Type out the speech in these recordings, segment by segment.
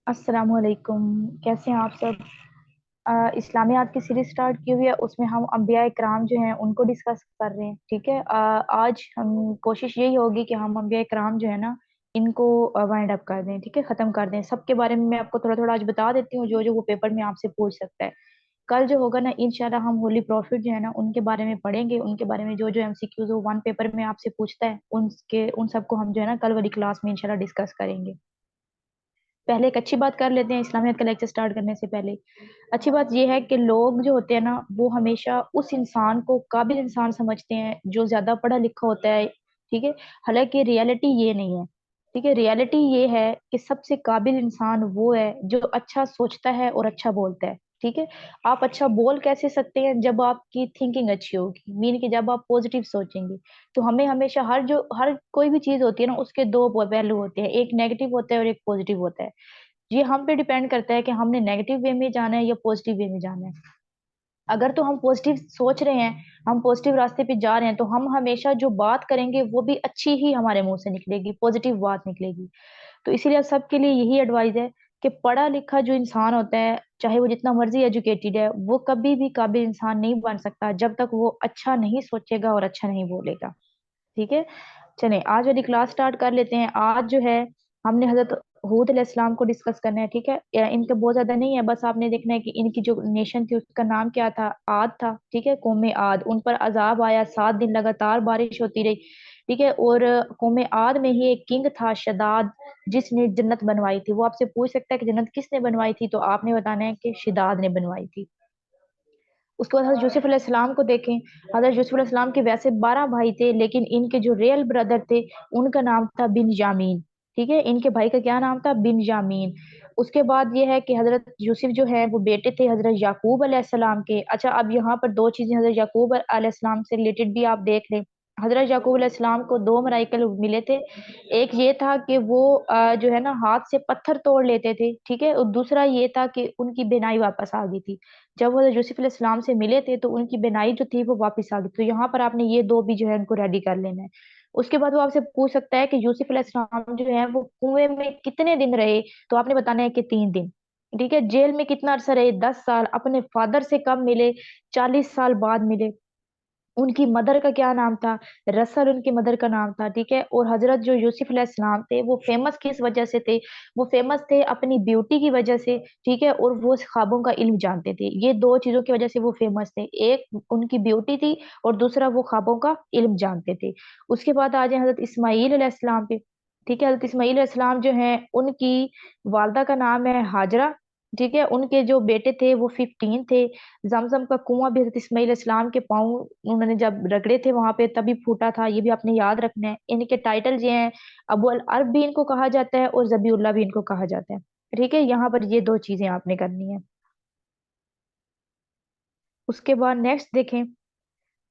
अस्सलाम वालेकुम। कैसे हैं आप सब? इस्लामियात की सीरीज स्टार्ट की हुई है, उसमें हम अंबिया इकराम जो हैं उनको डिस्कस कर रहे हैं। ठीक है। आज हम कोशिश यही होगी कि हम अंबिया इकराम जो है ना इनको वाइंड अप कर दें। ठीक है, खत्म कर दें। सबके बारे में मैं आपको थोड़ा थोड़ा आज बता देती हूँ, जो जो वो पेपर में आपसे पूछ सकता है। कल जो होगा ना, इंशाल्लाह हम होली प्रॉफिट जो है ना उनके बारे में पढ़ेंगे। उनके बारे में जो जो एमसीक्यूज वो वन पेपर में आपसे पूछता है, उन सबको हम जो है ना कल वाली क्लास में इंशाल्लाह डिस्कस करेंगे। पहले एक अच्छी बात कर लेते हैं इस्लामियत का लेक्चर स्टार्ट करने से पहले। अच्छी बात यह है कि लोग जो होते हैं ना वो हमेशा उस इंसान को काबिल इंसान समझते हैं जो ज्यादा पढ़ा लिखा होता है। ठीक है। हालांकि रियलिटी ये नहीं है। ठीक है, रियलिटी ये है कि सबसे काबिल इंसान वो है जो अच्छा सोचता है और अच्छा बोलता है। ठीक है। आप अच्छा बोल कैसे सकते हैं? जब आपकी थिंकिंग अच्छी होगी, मीन कि जब आप पॉजिटिव सोचेंगे। तो हमें हमेशा हर कोई भी चीज होती है ना उसके दो पहलू होते हैं, एक नेगेटिव होता है और एक पॉजिटिव होता है। ये हम पे डिपेंड करता है कि हमने नेगेटिव वे में जाना है या पॉजिटिव वे में जाना है। अगर तो हम पॉजिटिव सोच रहे हैं, हम पॉजिटिव रास्ते पे जा रहे हैं, तो हम हमेशा जो बात करेंगे वो भी अच्छी ही हमारे मुंह से निकलेगी, पॉजिटिव बात निकलेगी। तो इसीलिए सबके लिए यही एडवाइस है कि पढ़ा लिखा जो इंसान होता है, चाहे वो जितना मर्जी एजुकेटेड है, वो कभी भी काबिल इंसान नहीं बन सकता जब तक वो अच्छा नहीं सोचेगा और अच्छा नहीं बोलेगा। ठीक है। चलें आज वाली क्लास स्टार्ट कर लेते हैं। आज जो है हमने हजरत हूद अलैहिस्सलाम को डिस्कस करना है। ठीक है। इनका बहुत ज्यादा नहीं है, बस आपने देखना है कि इनकी जो नेशन थी उसका नाम क्या था, आद था। ठीक है, कौमे आद। उन पर अजाब आया, 7 दिन लगातार बारिश होती रही। ठीक है। और कौमे आद में ही एक किंग था शदाद, जिसने जन्नत बनवाई थी। वो आपसे पूछ सकता है कि जन्नत किसने बनवाई थी, तो आपने बताना है कि शिदाद ने बनवाई थी। उसके बाद हजरत यूसुफ अलैहिस्सलाम को देखें। हजरत यूसुफ अलैहिस्सलाम के वैसे 12 भाई थे, लेकिन इनके जो रियल ब्रदर थे उनका नाम था बिन यामीन। ठीक है, इनके भाई का क्या नाम था? बिन यामीन। उसके बाद ये है कि हजरत यूसुफ जो है वो बेटे थे हजरत याकूब अलैहिस्सलाम के। अच्छा, अब यहाँ पर दो चीजें हजरत याकूब अलैहिस्सलाम से रिलेटेड भी आप देख लें। हजरत याकूब अलैहिस्सलाम को दो मलाइका मिले थे। एक ये था कि वो जो है ना हाथ से पत्थर तोड़ लेते थे। ठीक है। और दूसरा ये था कि उनकी बेनाई वापस आ गई थी। जब वो यूसुफ अलैहिस्सलाम से मिले थे तो उनकी बेनाई जो थी वो वापस आ गई। तो यहाँ पर आपने ये दो भी जो है उनको रेडी कर लेना है। उसके बाद वो आपसे पूछ सकता है कि यूसुफ अलैहिस्सलाम जो है वो कुएं में कितने दिन रहे, तो आपने बताना है कि 3 दिन। ठीक है। जेल में कितना अरसा रहे? 10 साल। अपने फादर से कब मिले? 40 साल बाद मिले। उनकी मदर का क्या नाम था? रसल उनकी मदर का नाम था। ठीक है। और हजरत जो यूसुफ अलैहिस्सलाम थे वो फेमस किस वजह से थे? वो फेमस थे अपनी ब्यूटी की वजह से। ठीक है। और वो ख्वाबों का इल्म जानते थे। ये दो चीजों की वजह से वो फेमस थे, एक उनकी ब्यूटी थी और दूसरा वो ख्वाबों का इल्म जानते थे। उसके बाद आ जाए हजरत इस्माईल अलैहिस्सलाम पे। ठीक है। हजरत इस्माईल अलैहिस्सलाम जो है उनकी वालदा का नाम है हाजरा। ठीक है। उनके जो बेटे थे वो 15 थे। जमजम का कुआं भी हजरत इस्माईल इस्लाम के पाँव उन्होंने जब रगड़े थे वहां पे तभी फूटा था। ये भी आपने याद रखना है। इनके टाइटल ये हैं, अबू अल अरब भी इनको कहा जाता है और जबीउल्लाह भी इनको कहा जाता है। ठीक है, यहाँ पर ये दो चीजें आपने करनी है। उसके बाद नेक्स्ट देखें।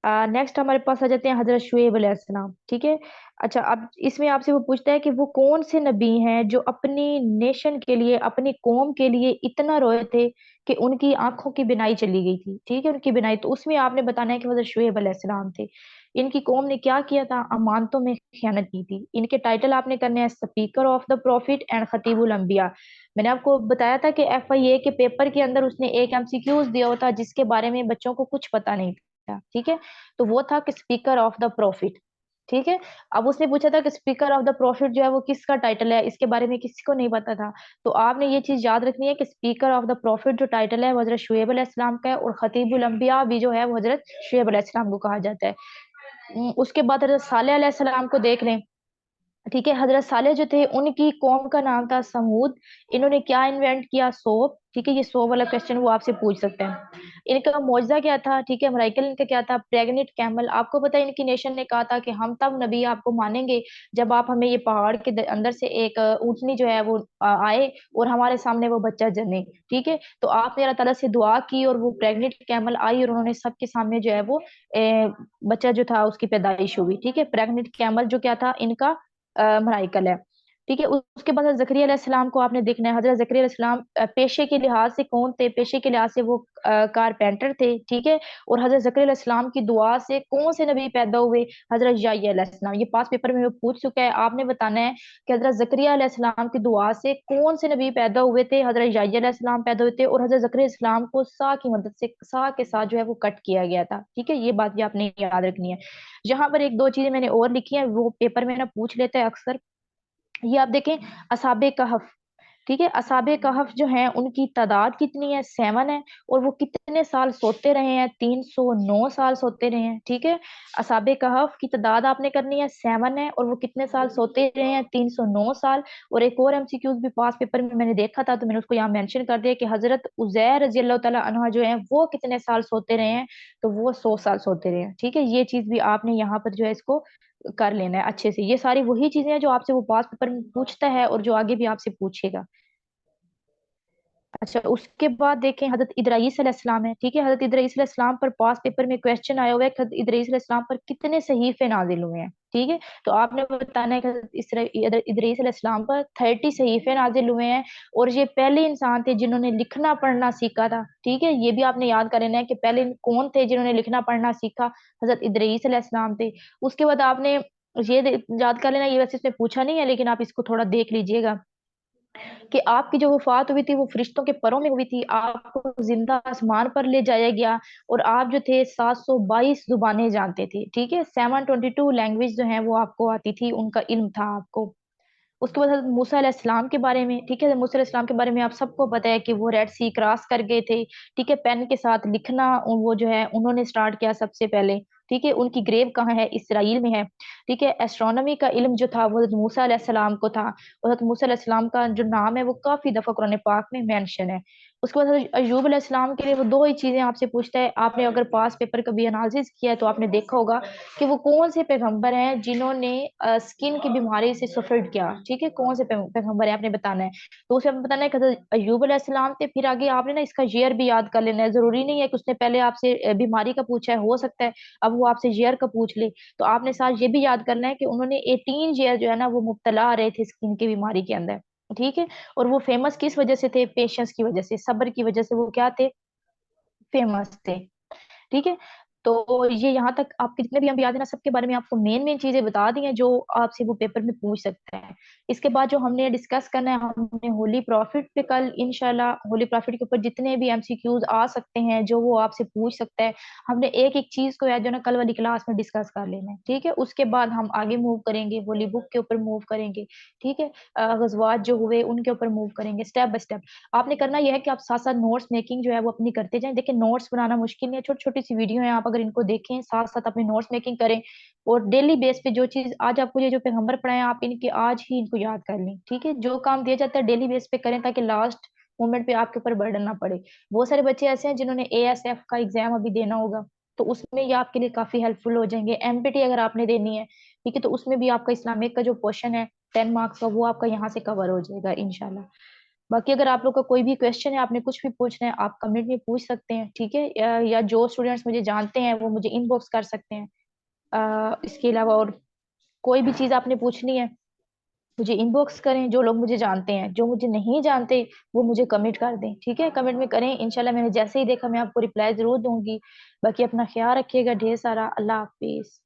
नेक्स्ट हमारे पास आ जाते हैं हजरत शुएब अलैहिस्सलाम। ठीक है। अच्छा, अब इसमें आपसे वो पूछता है कि वो कौन से नबी हैं जो अपनी नेशन के लिए, अपनी कौम के लिए इतना रोए थे कि उनकी आंखों की बिनाई चली गई थी। ठीक है, उनकी बिनाई। तो उसमें आपने बताना है कि हजरत शुएब अलैहिस्सलाम थे। इनकी कौम ने क्या किया था? अमानतों में खयानत की थी। इनके टाइटल आपने करने हैं speaker of the prophet and खतीबुल अंबिया। मैंने आपको बताया था कि एफआईए के पेपर के अंदर उसने एक एमसीक्यूज दिया हुआ था जिसके बारे में बच्चों को कुछ पता नहीं था। ठीक है। तो वो था कि स्पीकर ऑफ द प्रॉफिट। ठीक है। अब उसने पूछा था कि स्पीकर ऑफ द प्रॉफिट जो है वो किसका टाइटल है, इसके बारे में किसी को नहीं पता था। तो आपने ये चीज याद रखनी है कि स्पीकर ऑफ द प्रॉफिट जो टाइटल है वो हजरत शुएब अलैहिस्सलाम का है, और खतीबुल अंबिया भी जो है वो हजरत शुएब अलैहिस्सलाम को कहा जाता है। उसके बाद हजरत सालेह अलैहिस्सलाम को देख लें। ठीक है। हजरत सालेह जो थे उनकी कौम का नाम था समूद। इन्होंने क्या इन्वेंट किया? सोप। ठीक है, ये सोप वाला क्वेश्चन वो आपसे पूछ सकते हैं। इनका मौजजा क्या था? ठीक है, मराइकल इनका क्या था? Pregnant camel. आपको पता है इनकी नेशन ने कहा था कि हम तब नबी आपको मानेंगे जब आप हमें ये पहाड़ के अंदर से एक ऊंटनी जो है वो आए और हमारे सामने वो बच्चा जने। ठीक है। तो आपने अल्लाह ताला से दुआ की और वो प्रेग्नेंट कैमल आई और उन्होंने सबके सामने जो है वो बच्चा जो था उसकी पैदाइश हुई। ठीक है, प्रेग्नेंट कैमल जो क्या था? इनका मराइकल है। ठीक है। उसके बाद हज़रत ज़करिया अलैहिस्सलाम को आपने देखना है। हज़रत ज़करिया अलैहिस्सलाम पेशे के लिहाज से कौन थे? पेशे के लिहाज से वो कारपेंटर थे, ठीक है? और हज़रत ज़करिया अलैहिस्सलाम की दुआ से कौन से नबी पैदा हुए? हज़रत याह्या अलैहिस्सलाम। ये पास पेपर में पूछ चुका है। आपने बताना है कि हज़रत ज़करिया अलैहिस्सलाम की दुआ से कौन से नबी पैदा हुए थे? हज़रत याह्या अलैहिस्सलाम पैदा हुए थे और हज़रत ज़करिया अलैहिस्सलाम को सा की मदद से सा के साथ जो है वो कट किया गया था, ठीक है? ये बात भी आपने याद रखनी है। यहाँ पर 1-2 चीज़ें मैंने और लिखी हैं, वो पेपर में ना पूछ लेते हैं अक्सर। ये आप देखें, असहाबे कहफ, ठीक है? असहाबे कहफ जो हैं उनकी तादाद कितनी है? 7 है। और वो कितने साल सोते रहे हैं? 309 साल सोते रहे हैं, ठीक है? असहाबे कहफ की तादाद आपने करनी है, 7 है। और वो कितने साल सोते रहे हैं? 309 साल। और एक और एमसीक्यूज भी पास पेपर में मैंने देखा था, तो मैंने उसको यहाँ मेंशन कर दिया कि हजरत उजैर रजी अल्लाह तआला अन्हा जो है वो कितने साल सोते रहे हैं? तो वो 100 साल सोते रहे हैं, ठीक है? ये चीज भी आपने यहाँ पर जो है इसको कर लेना है अच्छे से। ये सारी वही चीजें हैं जो आपसे वो पास पेपर में पूछता है और जो आगे भी आपसे पूछेगा। अच्छा, उसके बाद देखें हज़रत इदरीस अलैहिस्सलाम है, ठीक है? हज़रत इदरीस अलैहिस्सलाम पर पास पेपर में क्वेश्चन आया हुआ है कि हज़रत इदरीस अलैहिस्सलाम पर कितने सहीफ़े नाज़िल हुए हैं, ठीक है? तो आपने बताना है कि हज़रत इदरीस अलैहिस्सलाम पर 30 सहीफ़े नाज़िल हुए हैं और ये पहले इंसान थे जिन्होंने लिखना पढ़ना सीखा था, ठीक है? ये भी आपने याद कर लेना है कि पहले कौन थे जिन्होंने लिखना पढ़ना सीखा? हज़रत इदरीस अलैहिस्सलाम थे। उसके बाद आपने ये याद कर लेना, ये वैसे इसमें पूछा नहीं है लेकिन आप इसको थोड़ा देख लीजिएगा कि आपकी जो वफ़ात हुई थी वो फ़रिश्तों के परों में हुई थी, आपको ज़िंदा आसमान पर ले जाया गया और आप जो थे 722 ज़ुबानें जानते थे, ठीक है? 722 लैंग्वेज जो हैं वो आपको आती थी, उनका इल्म था आपको। उसके बाद हज़रत मूसा अलैहिस्सलाम के बारे में, ठीक है? मूसा अलैहिस्सलाम के बारे में आप सबको पता है कि वो रेड सी क्रॉस कर गए थे, ठीक है? पेन के साथ लिखना वो जो है उन्होंने स्टार्ट किया सबसे पहले, ठीक है? उनकी ग्रेव कहाँ है? इसराइल में है, ठीक है? एस्ट्रोनॉमी का इल्म जो था वो हज़रत मूसा अलैहिस्सलाम को था और हज़रत मूसा अलैहिस्सलाम का जो नाम है वो काफ़ी दफ़ा कुरान पाक में मेंशन है। उसके बाद हज़रत अय्यूब अलैहिस्सलाम के लिए वो 2 ही चीज़ें आपसे पूछता है, आपने अगर पास पेपर कभी एनालिसिस किया है तो आपने देखा होगा कि वो कौन से पैगंबर हैं जिन्होंने स्किन की बीमारी से सफ़र्ड किया, ठीक है? कौन से पैगंबर हैं आपने बताना है। तो उसे आपने बताना है कि हज़रत अय्यूब अलैहिस्सलाम थे, फिर आगे आपने ना इसका ईयर भी याद कर लेना है। ज़रूरी नहीं है कि उसने पहले आपसे बीमारी का पूछा है, हो सकता है अब वो आपसे ईयर का पूछ ले। तो आपने साथ ये भी याद करना है कि उन्होंने 18 ईयर जो है ना वो मुब्तला रहे थे स्किन की बीमारी के अंदर, ठीक है? और वो फेमस किस वजह से थे? पेशेंस की वजह से, सब्र की वजह से वो क्या थे? फेमस थे। ठीक है? तो ये यहाँ तक आपके जितने भी अंबिया थे ना, सबके बारे में आपको मेन-मेन चीज़ें बता दी हैं, जो आपसे वो पेपर में पूछ सकता है। इसके बाद जो हमने डिस्कस करना है, हमने होली प्रॉफिट पे कल इंशाल्लाह होली प्रॉफिट के ऊपर जितने भी एमसीक्यूज़ आ सकते हैं, जो वो आपसे पूछ सकता है, हमने एक-एक चीज़ को है जो ना कल वाली क्लास में डिस्कस कर लेना है, ठीक है? उसके बाद हम आगे मूव करेंगे, होली बुक के ऊपर मूव करेंगे, ठीक है? ग़ज़वात जो हुए, उनके ऊपर मूव करेंगे स्टेप बाय स्टेप। आपने करना ये है कि आप साथ-साथ नोट्स मेकिंग जो है वो अपनी करते जाएँ। देखिए नोट्स बनाना मुश्किल नहीं है, छोटी-छोटी सी वीडियो है, आप अगर इनको देखें, साथ-साथ अपनी नोट्स मेकिंग करें और डेली बेस पे जो चीज़ आज आपको ये जो पैगंबर पढ़ाए हैं, आप इनके आज ही इनको याद कर लें, ठीक है? जो काम दिया जाता है डेली बेस पे करें ताकि लास्ट मोमेंट पे आपके ऊपर बर्डन ना पड़े। बहुत सारे बच्चे ऐसे हैं जिन्होंने एएसएफ का एग्ज़ाम अभी देना होगा, तो उसमें ये आपके लिए काफ़ी हेल्पफुल हो जाएँगे। एमपीटी अगर आपने देनी है, ठीक है? तो उसमें भी आपका इस्लामिक का जो पोर्शन है 10 मार्क्स का, वो आपका यहाँ से कवर हो जाएगा इंशाल्लाह। बाकी अगर आप लोग का कोई भी क्वेश्चन है, आपने कुछ भी पूछना है, आप कमेंट में पूछ सकते हैं, ठीक है? या जो स्टूडेंट्स मुझे जानते हैं, वो मुझे इनबॉक्स कर सकते हैं। इसके अलावा और कोई भी चीज़ आपने पूछनी है, मुझे इनबॉक्स करें, जो लोग मुझे जानते हैं। जो मुझे नहीं जानते, वो मुझे कमेंट कर दें, ठीक है? कमेंट में करें, इंशाल्लाह मैंने जैसे ही देखा, मैं आपको रिप्लाई ज़रूर दूँगी। बाकी अपना ख़्याल रखिएगा ढेर सारा। अल्लाह हाफ़िज़।